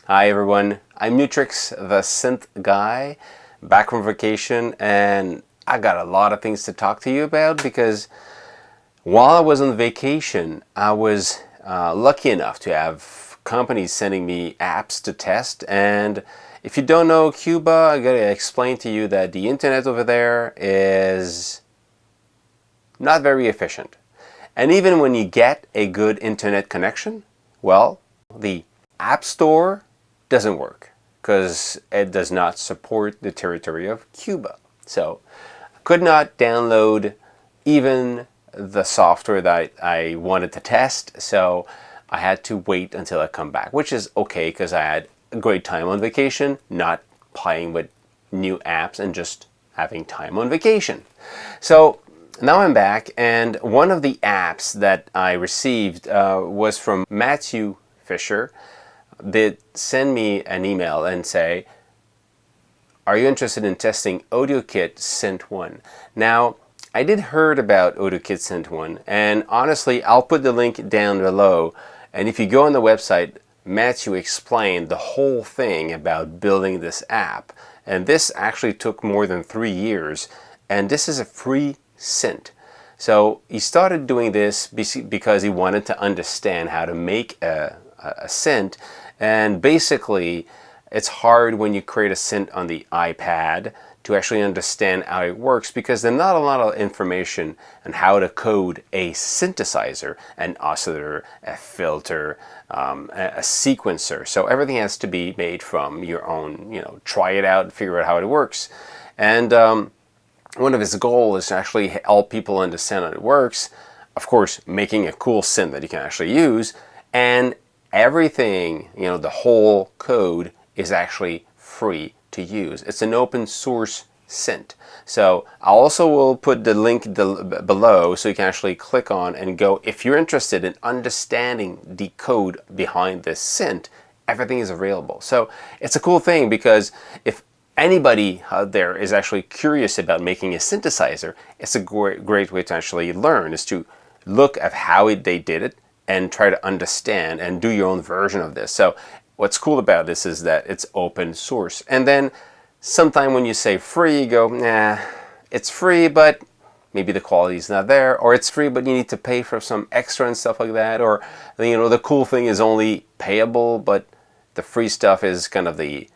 Hi everyone, I'm Nu-Trix, the synth guy, back from vacation, and I got a lot of things to talk to you about because while I was on vacation, I was lucky enough to have companies sending me apps to test. And if you don't know Cuba, I gotta explain to you that the internet over there is not very efficient. And even when you get a good internet connection, well, the App Store doesn't work because it does not support the territory of Cuba. So I could not download even the software that I wanted to test, so I had to wait until I come back, which is okay because I had a great time on vacation, not playing with new apps and just having time on vacation. So now I'm back, and one of the apps that I received was from Matthew Fisher. They send me an email and say, are you interested in testing Audiokit Synth One? Now, I did heard about Audiokit Synth One, and honestly, I'll put the link down below. And if you go on the website, Matthew explained the whole thing about building this app. And this actually took more than 3 years, and this is a free synth. So he started doing this because he wanted to understand how to make a synth. And basically, it's hard when you create a synth on the iPad to actually understand how it works because there's not a lot of information on how to code a synthesizer, an oscillator, a filter, a sequencer. So everything has to be made from your own, try it out and figure out how it works. And one of his goals is to actually help people understand how it works. Of course, making a cool synth that you can actually use, and everything, the whole code is actually free to use. It's an open source synth. So I also will put the link below so you can actually click on and go. If you're interested in understanding the code behind this synth, everything is available. So it's a cool thing because if anybody out there is actually curious about making a synthesizer, it's a great way to actually learn, is to look at how they did it and try to understand and do your own version of this. So what's cool about this is that it's open source. And then sometime when you say free, you go, nah, it's free, but maybe the quality is not there, or it's free, but you need to pay for some extra and stuff like that, or the cool thing is only payable, but the free stuff is kind of the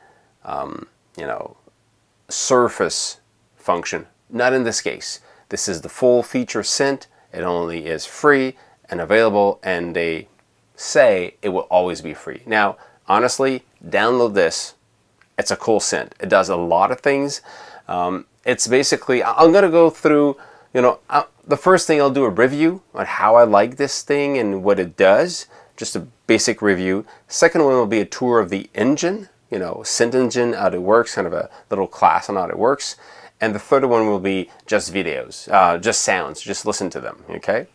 surface function. Not in this case. This is the full feature synth. It only is free and available, and they say it will always be free. Now, honestly, download this. It's a cool synth. It does a lot of things. It's basically, I'm going to go through, the first thing I'll do a review on how I like this thing and what it does. Just a basic review. Second one will be a tour of the engine, synth engine, how it works, kind of a little class on how it works. And the third one will be just videos, just sounds, just listen to them, okay?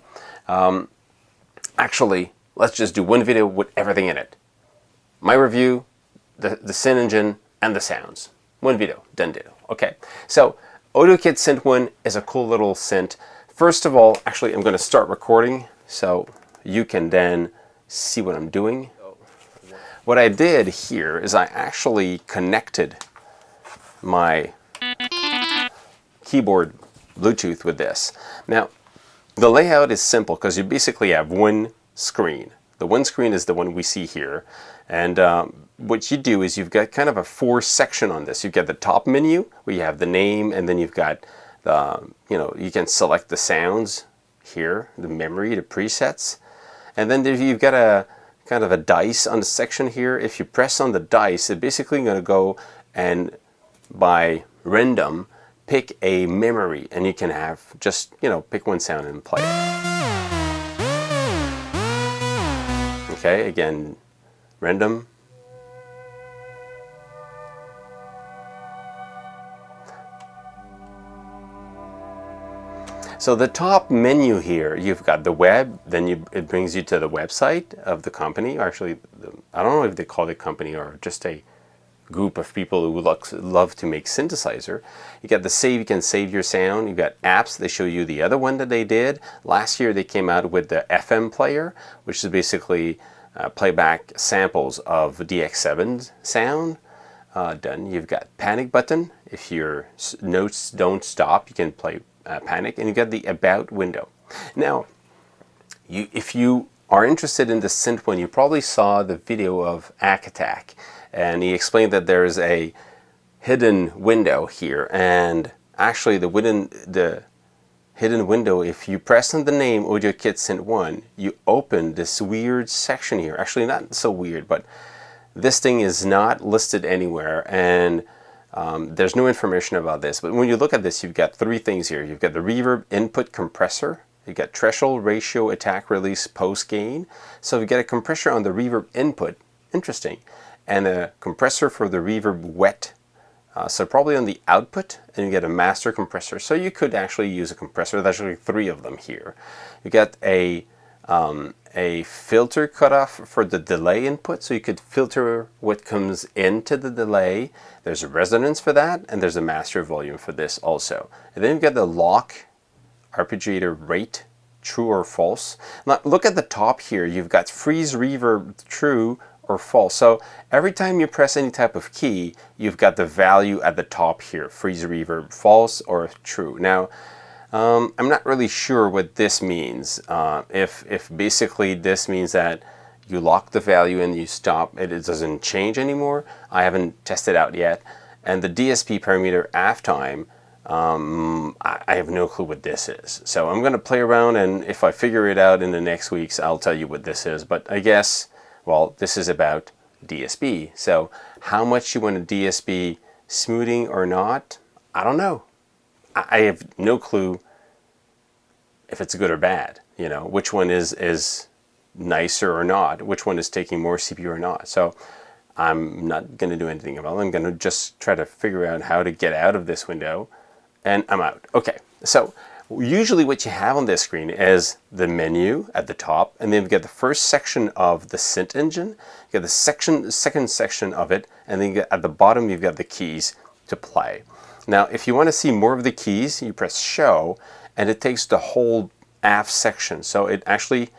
Actually, let's just do one video with everything in it. My review, the synth engine, and the sounds. One video, done deal. Okay, so Audiokit Synth One is a cool little synth. First of all, actually, I'm going to start recording so you can then see what I'm doing. What I did here is I actually connected my keyboard Bluetooth with this. Now, the layout is simple because you basically have one screen. The one screen is the one we see here. And what you do is you've got kind of a 4-section on this. You've got the top menu where you have the name, and then you've got the, you can select the sounds here, the memory, the presets. And then you've got a kind of a dice on the section here. If you press on the dice, it's basically going to go and by random pick a memory, and you can have just, pick one sound and play it. Okay, again, random. So the top menu here, you've got the web, then it brings you to the website of the company. Actually, I don't know if they call it company or just a group of people who love to make synthesizer. You got the save, you can save your sound. You've got apps, they show you the other one that they did. Last year they came out with the FM player, which is basically playback samples of DX7's sound. Done. You've got panic button. If your notes don't stop, you can play panic, and you get the about window. Now, if you are interested in the Synth One, you probably saw the video of Attack, and he explained that there is a hidden window here, and actually the hidden window, if you press on the name Audiokit Synth One, you open this weird section here. Actually, not so weird, but this thing is not listed anywhere, and there's no information about this. But when you look at this, you've got three things here. You've got the reverb input compressor, you've got threshold, ratio, attack, release, post gain. So you've got a compressor on the reverb input, interesting, and a compressor for the reverb wet. So probably on the output, and you get a master compressor. So you could actually use a compressor. There's actually three of them here. You get a filter cutoff for the delay input, so you could filter what comes into the delay. There's a resonance for that, and there's a master volume for this also. And then you've got the lock arpeggiator rate, true or false. Now look at the top here. You've got freeze reverb, true or false. So every time you press any type of key, you've got the value at the top here, freeze reverb, false or true. Now, I'm not really sure what this means. If basically this means that you lock the value and you stop, it doesn't change anymore. I haven't tested out yet. And the DSP parameter AF time, I have no clue what this is. So I'm going to play around, and if I figure it out in the next weeks, I'll tell you what this is. But I guess, well, this is about DSP. So how much you want a DSP smoothing or not, I don't know. I have no clue if it's good or bad. You know, which one is nicer or not, which one is taking more CPU or not. So I'm not going to do anything about it. I'm going to just try to figure out how to get out of this window, and I'm out. Okay, so usually what you have on this screen is the menu at the top, and then you get the first section of the synth engine, you get the second section of it, and then you get, at the bottom you've got the keys to play. Now if you want to see more of the keys, you press show, and it takes the whole AF section. So it actually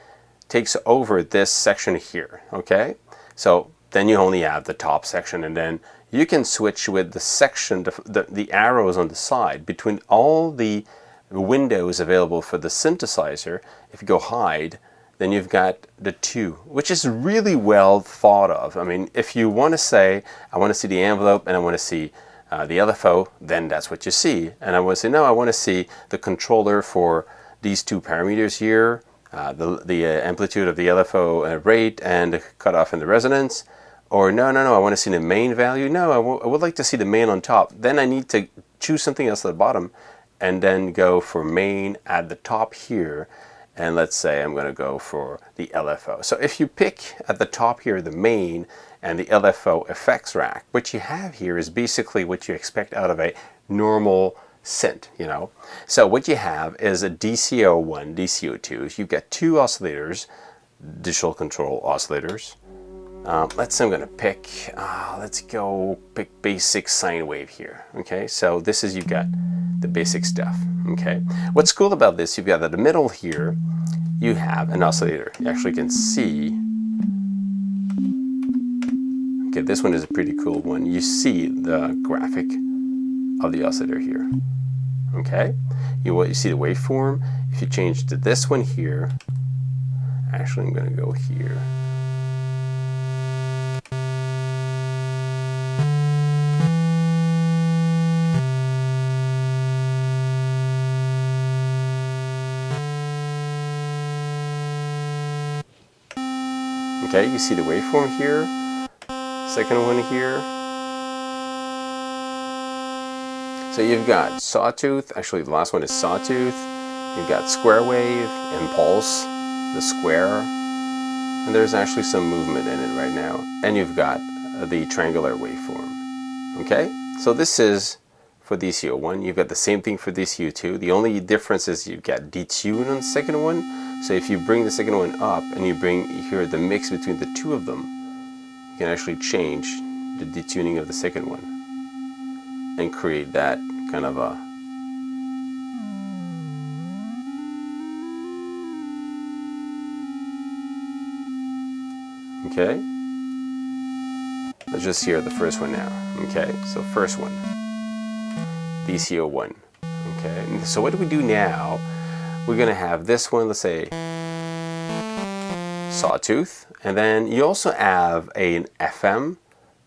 takes over this section here, okay? So then you only have the top section, and then you can switch with the section, the arrows on the side between all the windows available for the synthesizer. If you go hide, then you've got the two, which is really well thought of. I mean, if you want to say, I want to see the envelope and I want to see the LFO, then that's what you see. And I want to say, no, I want to see the controller for these two parameters here, the amplitude of the LFO rate and the cutoff and the resonance. Or no, I want to see the main value. No, I would like to see the main on top. Then I need to choose something else at the bottom, and then go for main at the top here. And let's say I'm going to go for the LFO. So if you pick at the top here the main and the LFO effects rack, what you have here is basically what you expect out of a normal synth, you know. So what you have is a DCO1, DCO2. You've got two oscillators, digital control oscillators. Let's say I'm going to pick, let's go pick basic sine wave here. Okay, so this is, you've got the basic stuff. Okay, what's cool about this, you've got at the middle here, you have an oscillator. You actually can see, okay, this one is a pretty cool one. You see the graphic of the oscillator here. Okay, you see the waveform. If you change to this one here, actually I'm going to go here. Okay, you see the waveform here, second one here. So you've got sawtooth, actually the last one is sawtooth. You've got square wave, impulse, the square, and there's actually some movement in it right now. And you've got the triangular waveform. Okay, so this is for DCO1. You've got the same thing for DCO2. The only difference is you've got detune on the second one. So if you bring the second one up and you bring here the mix between the two of them, you can actually change the detuning of the second one and create that kind of a Okay, let's just hear the first one now. Okay, so first one, DCO1. Okay, so what do we do now? We're gonna have this one, let's say sawtooth, and then you also have an FM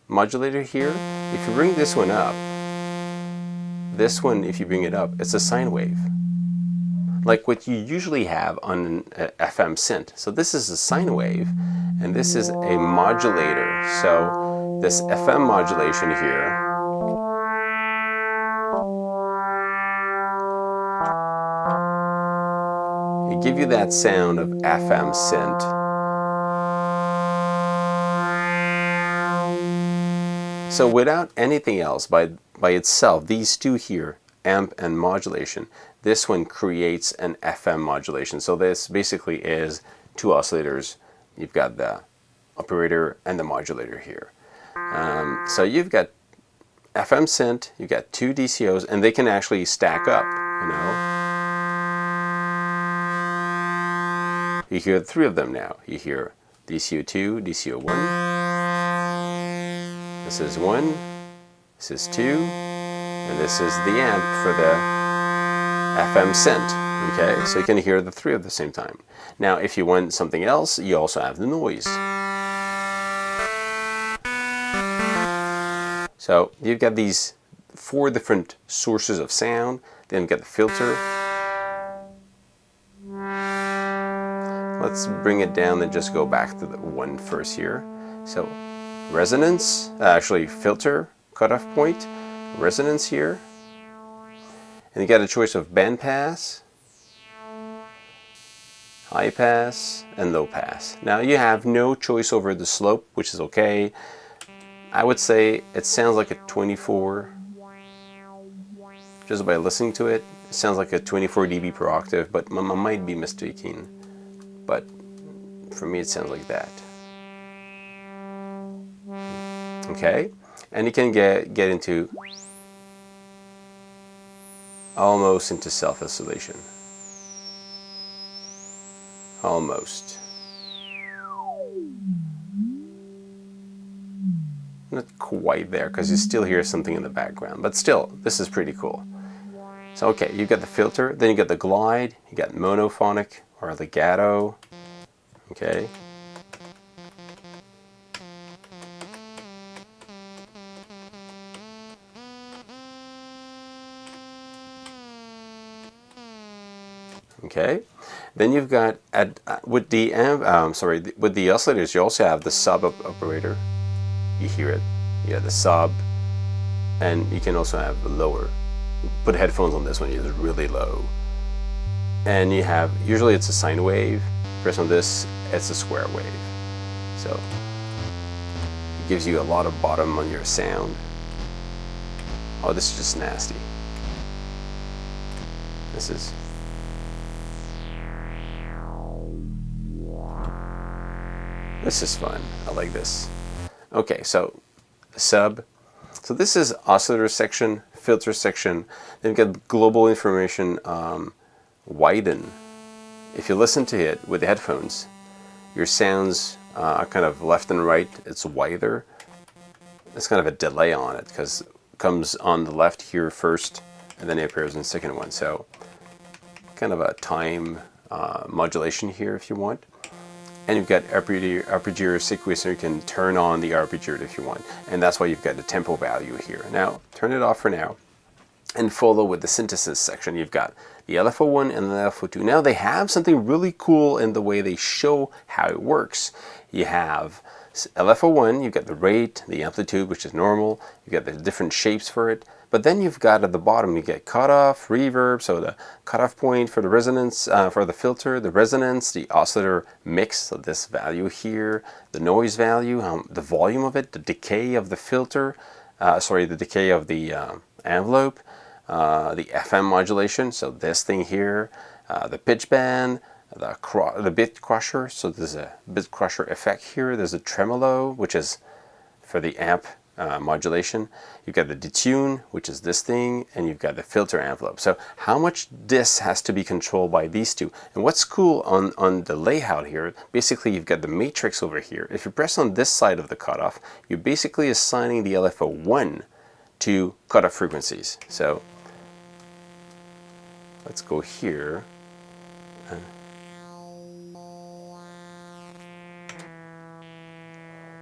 modulator here. If you bring this one up, if you bring it up, it's a sine wave, like what you usually have on an FM synth. So this is a sine wave, and this is a modulator. So this FM modulation here it gives you that sound of FM synth. So without anything else, by itself, these two here, amp and modulation, this one creates an FM modulation. So this basically is two oscillators. You've got the operator and the modulator here. So you've got FM synth, you've got two DCOs, and they can actually stack up, you know. You hear three of them now. You hear DCO2, DCO1. This is 1, this is 2, and this is the amp for the FM synth. Okay, so you can hear the three at the same time. Now, if you want something else, you also have the noise. So you've got these 4 different sources of sound. Then you've got the filter. Let's bring it down and just go back to the 1 first here. So resonance, actually filter, cutoff point, resonance here. And you got a choice of band pass, high pass, and low pass. Now you have no choice over the slope, which is okay. I would say it sounds like a 24. Just by listening to it, it sounds like a 24 dB per octave, but I might be mistaken. But for me, it sounds like that. Okay, and you can get into almost into self-isolation. Almost. Not quite there because you still hear something in the background, but still, this is pretty cool. So okay, you've got the filter, then you got the glide, you got monophonic or legato. Okay. Okay, then you've got with the oscillators, you also have the sub operator. You hear it. You have the sub, and you can also have the lower. Put headphones on this one; it's really low. And you have usually it's a sine wave. Press on this, it's a square wave. So it gives you a lot of bottom on your sound. Oh, this is just nasty. This is. This is fun. I like this. Okay, so sub. So this is oscillator section, filter section. Then we've got global information widen. If you listen to it with the headphones, your sounds are kind of left and right. It's wider. There's kind of a delay on it because it comes on the left here first, and then it appears in the second one. So kind of a time modulation here if you want. And you've got arpeggiator sequencer. You can turn on the arpeggiator if you want. And that's why you've got the tempo value here. Now, turn it off for now. And follow with the synthesis section. You've got the LFO1 and the LFO2. Now, they have something really cool in the way they show how it works. You have LFO1, you've got the rate, the amplitude, which is normal. You've got the different shapes for it. But then you've got at the bottom, you get cutoff, reverb, so the cutoff point for the resonance, for the filter, the resonance, the oscillator mix, so this value here, the noise value, the volume of it, the decay of the filter, the decay of the envelope, the FM modulation, so this thing here, the pitch bend, the bit crusher, so there's a bit crusher effect here, there's a tremolo, which is for the amp modulation. You've got the detune, which is this thing, and you've got the filter envelope. So how much this has to be controlled by these two. And what's cool on the layout here, basically you've got the matrix over here. If you press on this side of the cutoff, you're basically assigning the LFO1 to cutoff frequencies. So let's go here.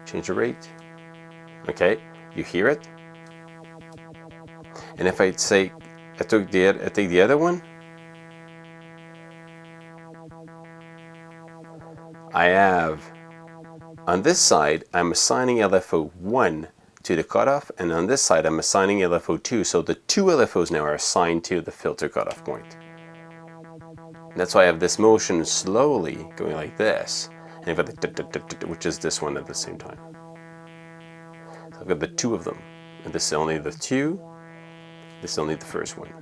Change the rate. Okay, you hear it. And if I say I take the other one, I have on this side I'm assigning LFO1 to the cutoff, and on this side I'm assigning LFO2. So the two LFOs now are assigned to the filter cutoff point. That's why I have this motion slowly going like this, and I've got the which is this one at the same time. So I've got the two of them, and this is only the two, this is only the first one.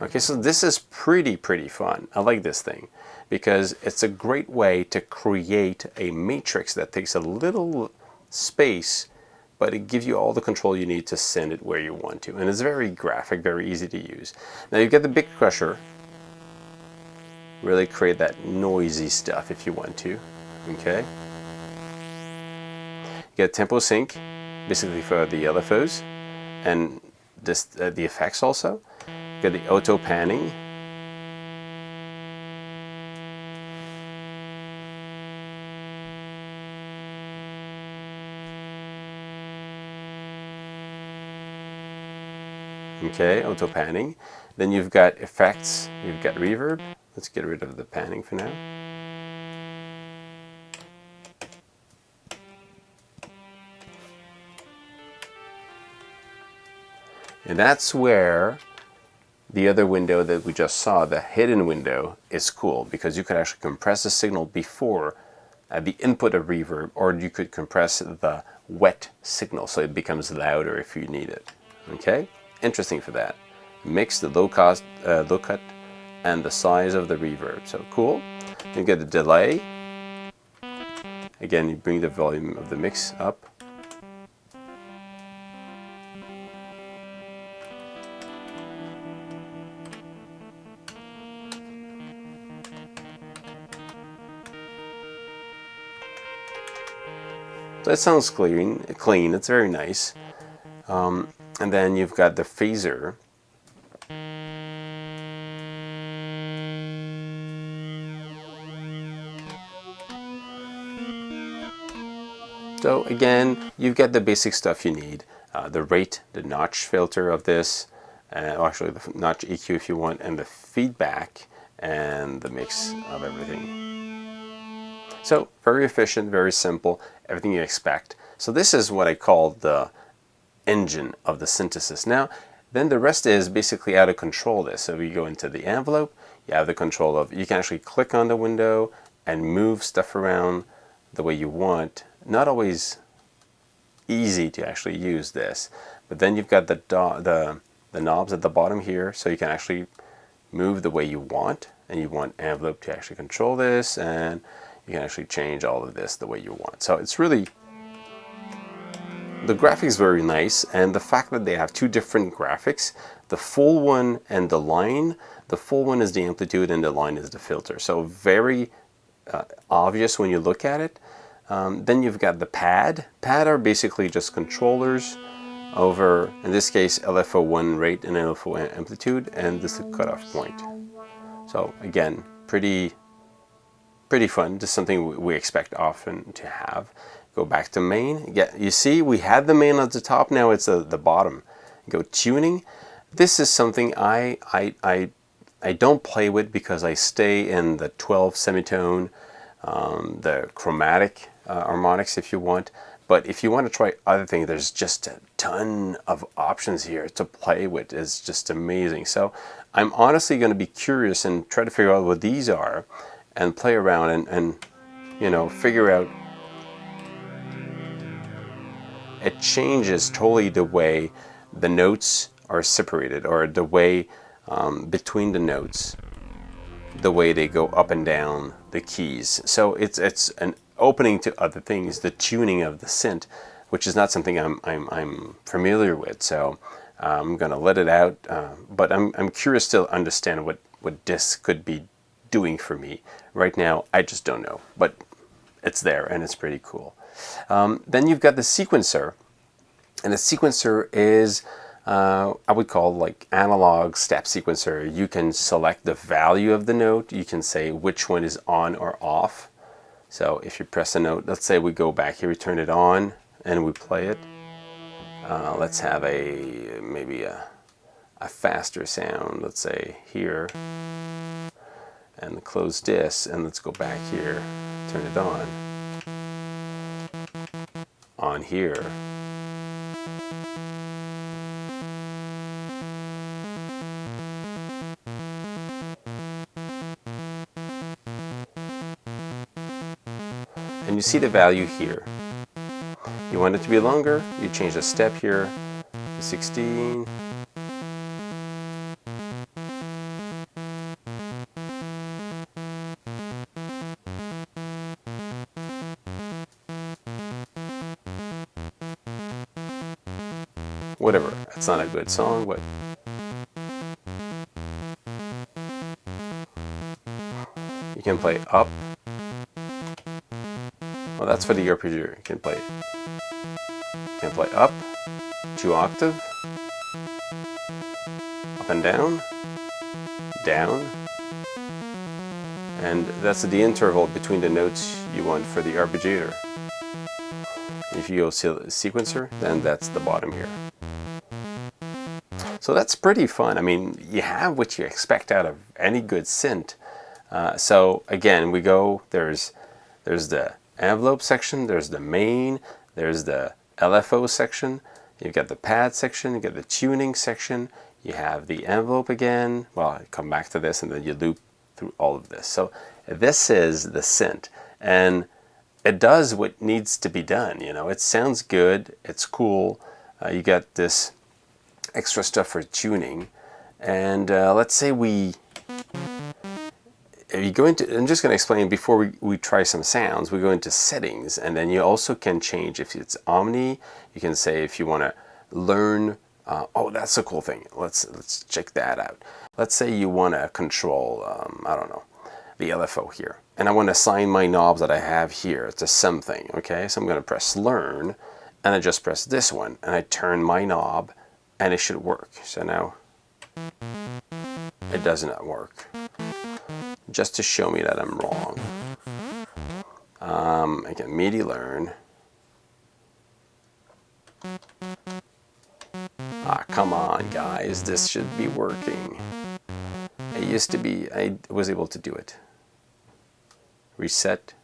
Okay, so this is pretty fun. I like this thing because it's a great way to create a matrix that takes a little space, but it gives you all the control you need to send it where you want to, and it's very graphic, very easy to use. Now you get the big crusher. Really create that noisy stuff if you want to. Okay. You get tempo sync, basically for the LFOs, and this the effects also. You get the auto panning. Okay, auto panning. Then you've got effects. You've got reverb. Let's get rid of the panning for now. And that's where the other window that we just saw, the hidden window, is cool, because you could actually compress the signal before the input of reverb, or you could compress the wet signal so it becomes louder if you need it. Okay, interesting for that. Mix the low cut, and the size of the reverb. So cool. You get the delay. Again, you bring the volume of the mix up. So it sounds clean. It's very nice. And then you've got the phaser. So again, you've got the basic stuff you need. The rate, the notch filter of this, actually the notch EQ if you want, and the feedback, and the mix of everything. So very efficient, very simple, everything you expect. So this is what I call the engine of the synthesis. Now, then the rest is basically how to control this. So we go into the envelope, you have the control of, you can actually click on the window and move stuff around the way you want. Not always easy to actually use this, but then you've got the knobs at the bottom here, so you can actually move the way you want, and you want envelope to actually control this, and you can actually change all of this the way you want. So it's really, the graphics is very nice, and the fact that they have two different graphics, the full one and the line. The full one is the amplitude and the line is the filter. So very obvious when you look at it. Then you've got the pad. Pad are basically just controllers over, in this case, LFO1 rate and LFO amplitude, and this is the cutoff point. So again, pretty fun. Just something we expect often to have. Go back to main. Yeah, you see, we had the main at the top. Now it's the bottom. Go tuning. This is something I don't play with because I stay in the 12 semitone, the chromatic harmonics if you want. But if you want to try other things, there's just a ton of options here to play with. It's just amazing. So I'm honestly going to be curious and try to figure out what these are and play around and you know, figure out. It changes totally the way the notes are separated, or the way between the notes, the way they go up and down the keys. So it's an opening to other things, the tuning of the synth. which is not something I'm familiar with. So I'm going to let it out, but I'm curious to understand what this could be doing for me. Right now, I just don't know, but it's there and it's pretty cool. Then you've got the sequencer, and the sequencer is I would call like analog step sequencer. You can select the value of the note. You can say which one is on or off. So if you press a note, let's say we go back here, we turn it on and we play it. Let's have maybe a faster sound, let's say here, and close this, and let's go back here, turn it on here. And you see the value here. You want it to be longer, you change the step here to 16. Whatever, it's not a good song, but you can play up. Well, that's for the arpeggiator. You can play up, 2 octave, up and down, and that's the interval between the notes you want for the arpeggiator. If you go sequencer, then that's the bottom here. So that's pretty fun. I mean, you have what you expect out of any good synth. So again, we go, there's the envelope section, there's the main, there's the LFO section, you've got the pad section, you got the tuning section, you have the envelope again. Well, I come back to this and then you loop through all of this. So this is the synth, and it does what needs to be done. You know, it sounds good, it's cool. You got this extra stuff for tuning, and let's say you go into, I'm just going to explain before we try some sounds. We go into settings, and then you also can change if it's Omni. You can say if you want to learn. Oh, that's a cool thing. Let's check that out. Let's say you want to control, I don't know, the LFO here, and I want to assign my knobs that I have here to something. Okay, so I'm going to press Learn, and I just press this one, and I turn my knob, and it should work. So now it does not work. Just to show me that I'm wrong. Again, MIDI learn. Ah, come on, guys, this should be working. It used to be, I was able to do it. Reset.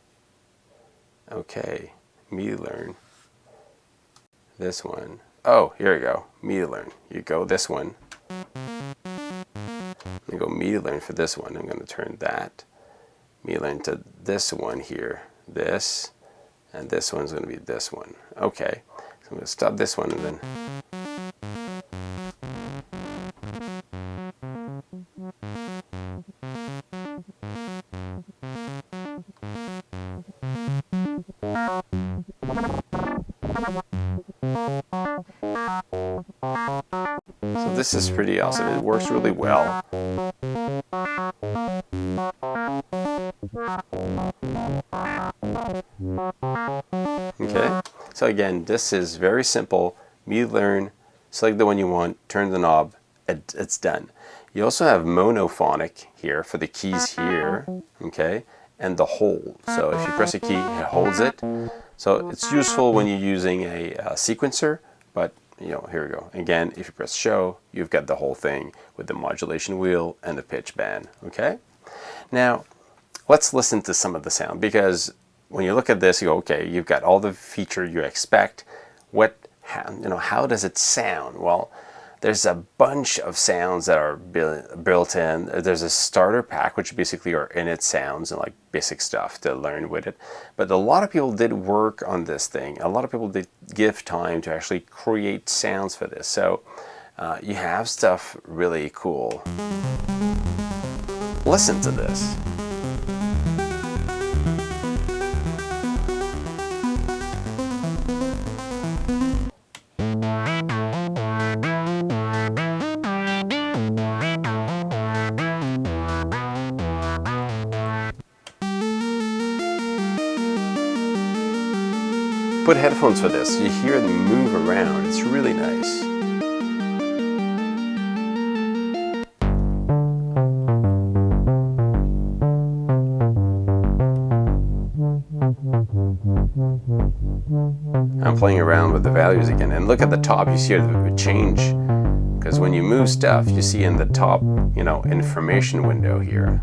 Okay, MIDI learn. This one. Oh, here we go. MIDI learn. You go this one. I'm going to go MIDI learn for this one. I'm going to turn that MIDI learn to this one here, this, and this one's going to be this one. Okay, so I'm going to stop this one and then. So this is pretty awesome. It works really well. Okay, so again, this is very simple. MIDI learn, select the one you want, turn the knob, it's done. You also have monophonic here for the keys here, okay, and the hold. So if you press a key, it holds it. So it's useful when you're using a sequencer, but you know, here we go. Again, if you press show, you've got the whole thing with the modulation wheel and the pitch band, okay? Now, let's listen to some of the sound, because when you look at this, you go, okay, you've got all the feature you expect. How does it sound? Well, there's a bunch of sounds that are built in. There's a starter pack, which basically are init sounds and like basic stuff to learn with it. But a lot of people did work on this thing. A lot of people did give time to actually create sounds for this. So you have stuff really cool. Listen to this. put headphones for this. You hear them move around. It's really nice. I'm playing around with the values again, and look at the top. You see it change, because when you move stuff, you see in the top, you know, information window here.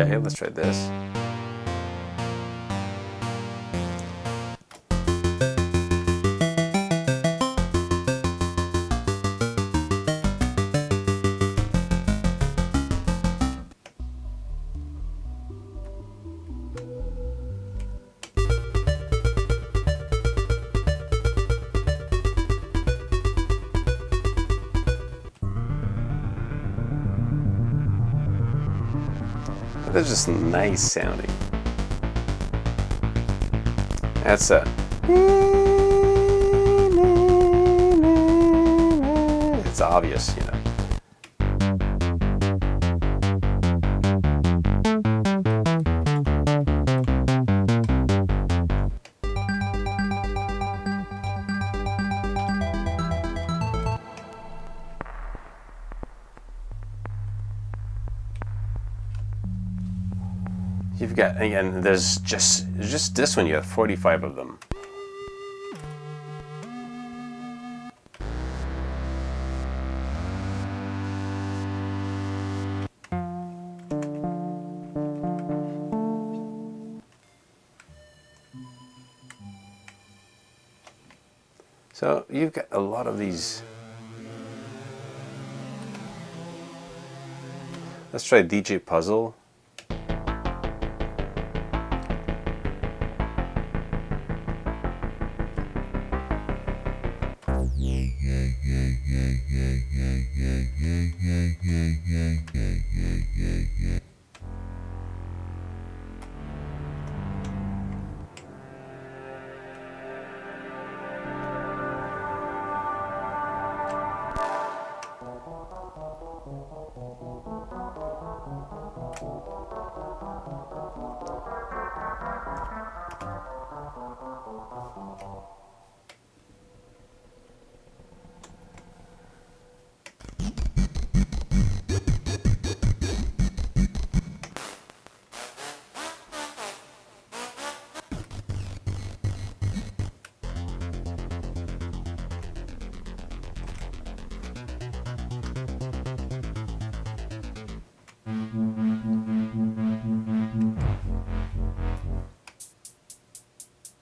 Okay, let's try this. That's just nice sounding. That's a... It's obvious, you know. You've got, again, there's just this one, you have 45 of them. So you've got a lot of these. Let's try DJ Puzzle.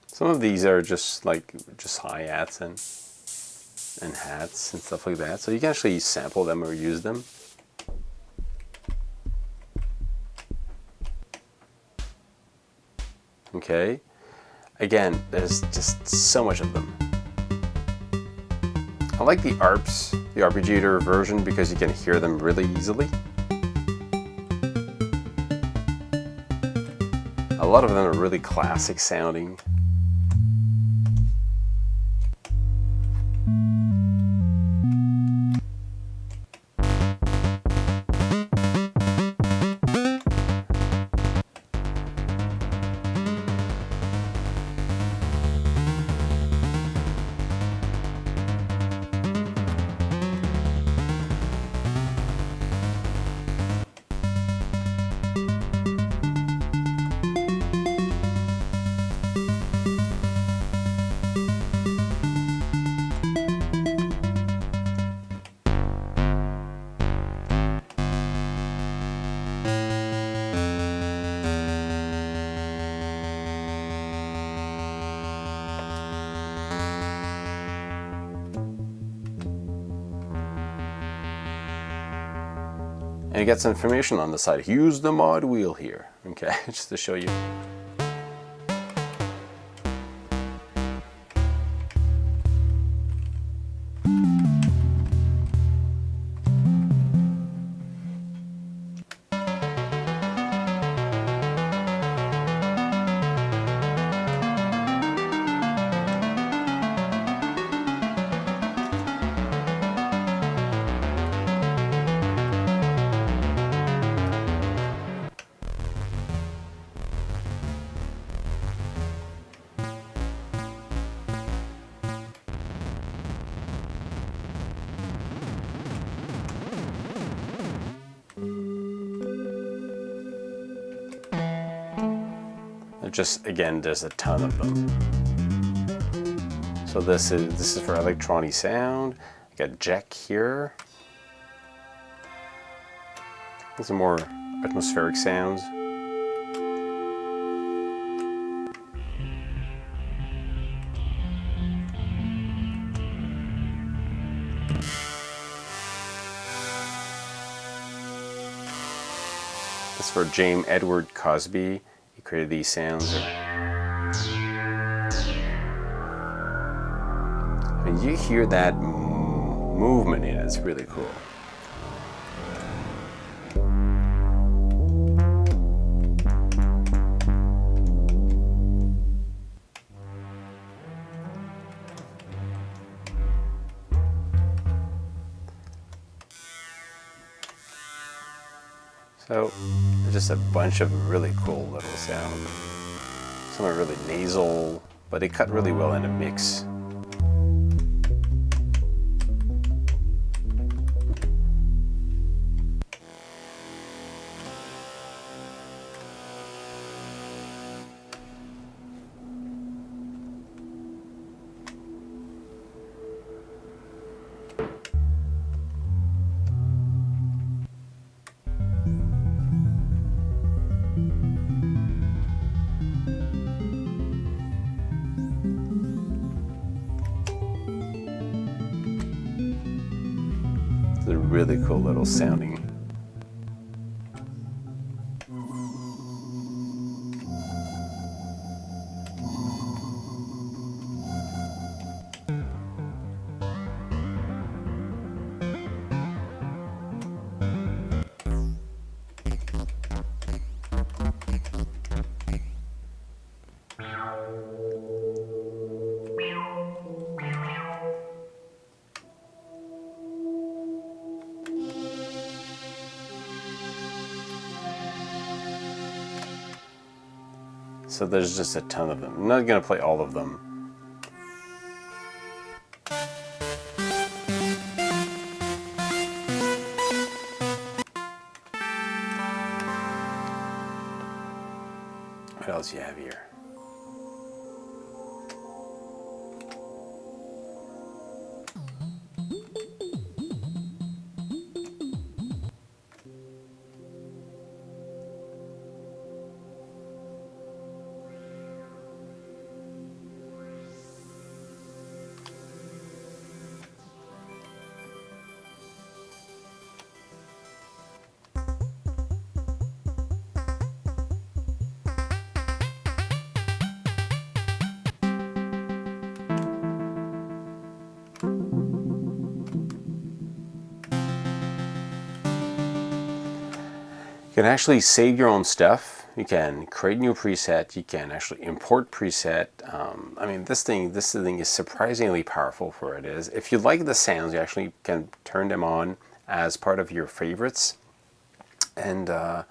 Some of these are just like hi-hats and hats and stuff like that. So you can actually sample them or use them. Okay. Again, there's just so much of them. I like the ARPs, the arpeggiator version, because you can hear them really easily. A lot of them are really classic sounding. And you get some information on the side. Use the mod wheel here, okay, just to show you. Again, there's a ton of them. So this is for electronic sound. I got jack here. These are more atmospheric sounds. That's for James Edward Cosby. He created these sounds. When you hear that movement in it, it's really cool. So, just a bunch of really cool little sounds. Some are really nasal, but they cut really well in a mix. It's a really cool little sounding. So there's just a ton of them. I'm not going to play all of them. What else do you have here? You can actually save your own stuff. You can create new preset. You can actually import preset. I mean, this thing is surprisingly powerful for what it is. If you like the sounds, you actually can turn them on as part of your favorites. And then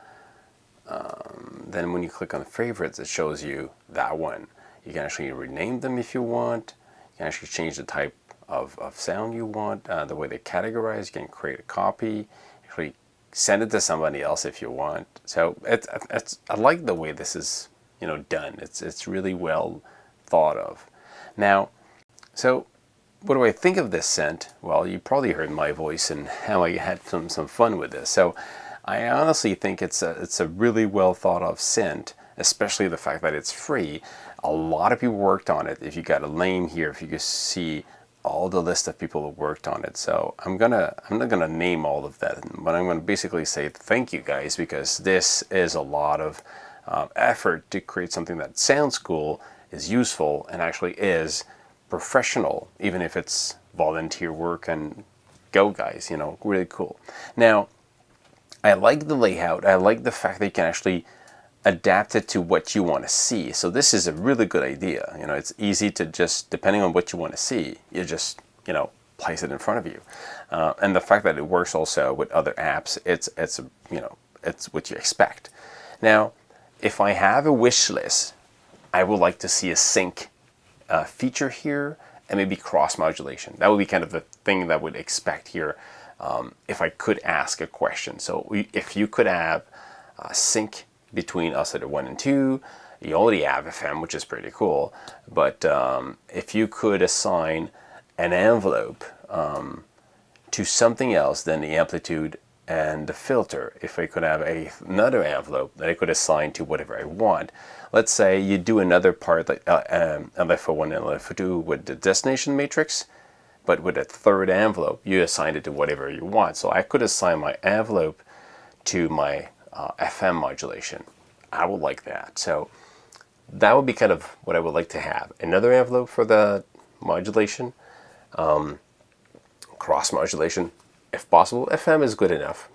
when you click on favorites, it shows you that one. You can actually rename them if you want. You can actually change the type of sound you want, the way they categorize. You can create a copy. Actually send it to somebody else if you want. So I like the way this is, you know, done. It's really well thought of. Now, so what do I think of this synth? Well, you probably heard my voice and how I had some fun with this. So I honestly think it's a really well thought of synth, especially the fact that it's free. A lot of people worked on it. If you got a name here, if you could see all the list of people who worked on it. So I'm not gonna name all of that, but I'm gonna basically say thank you guys, because this is a lot of effort to create something that sounds cool, is useful, and actually is professional, even if it's volunteer work. And go guys, you know, really cool. Now, I like the layout. I like the fact that you can actually adapt it to what you want to see. So this is a really good idea. You know, it's easy to just, depending on what you want to see, you just, you know, place it in front of you. And the fact that it works also with other apps, it's you know, it's what you expect. Now, if I have a wish list, I would like to see a sync feature here, and maybe cross modulation. That would be kind of the thing that I would expect here, if I could ask a question. So if you could have sync between oscillator 1 and 2, you already have FM, which is pretty cool. But if you could assign an envelope to something else than the amplitude and the filter, if I could have another envelope that I could assign to whatever I want. Let's say you do another part like LFO1 and LFO2 with the destination matrix, but with a third envelope, you assign it to whatever you want. So I could assign my envelope to my FM modulation. I would like that. So that would be kind of what I would like to have. Another envelope for the modulation, cross modulation, if possible. FM is good enough.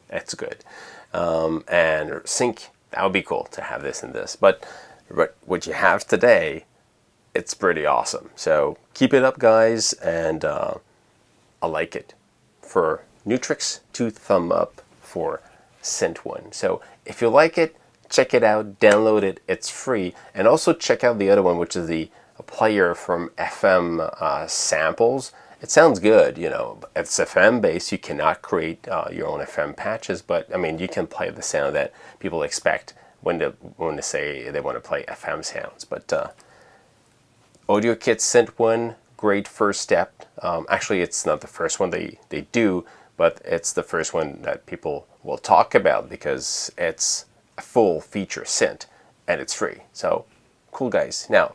That's good. And sync, that would be cool to have this and this. But what you have today, it's pretty awesome. So keep it up, guys, and I like it. For Nu-Trix, 2 thumb up for Synth One. So if you like it, check it out, download it, it's free. And also check out the other one, which is the player from FM samples. It sounds good, you know. It's FM based. You cannot create your own FM patches, but I mean, you can play the sound that people expect when they say they want to play FM sounds. But Audiokit Synth One, great first step. Actually, it's not the first one they do, but it's the first one that people will talk about because it's a full feature synth and it's free. So cool, guys. Now,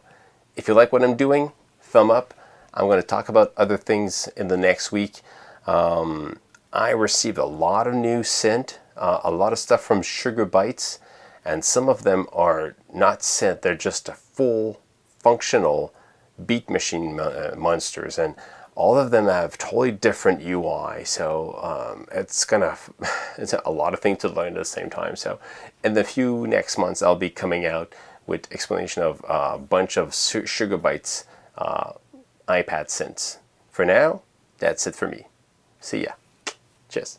if you like what I'm doing, thumb up. I'm going to talk about other things in the next week. I received a lot of new synth, a lot of stuff from Sugar Bytes, and some of them are not synth. They're just a full functional beat machine monsters, and all of them have totally different UI. So it's a lot of things to learn at the same time. So in the few next months, I'll be coming out with explanation of a bunch of Sugar Bytes iPad synths. For now, that's it for me. See ya. Cheers.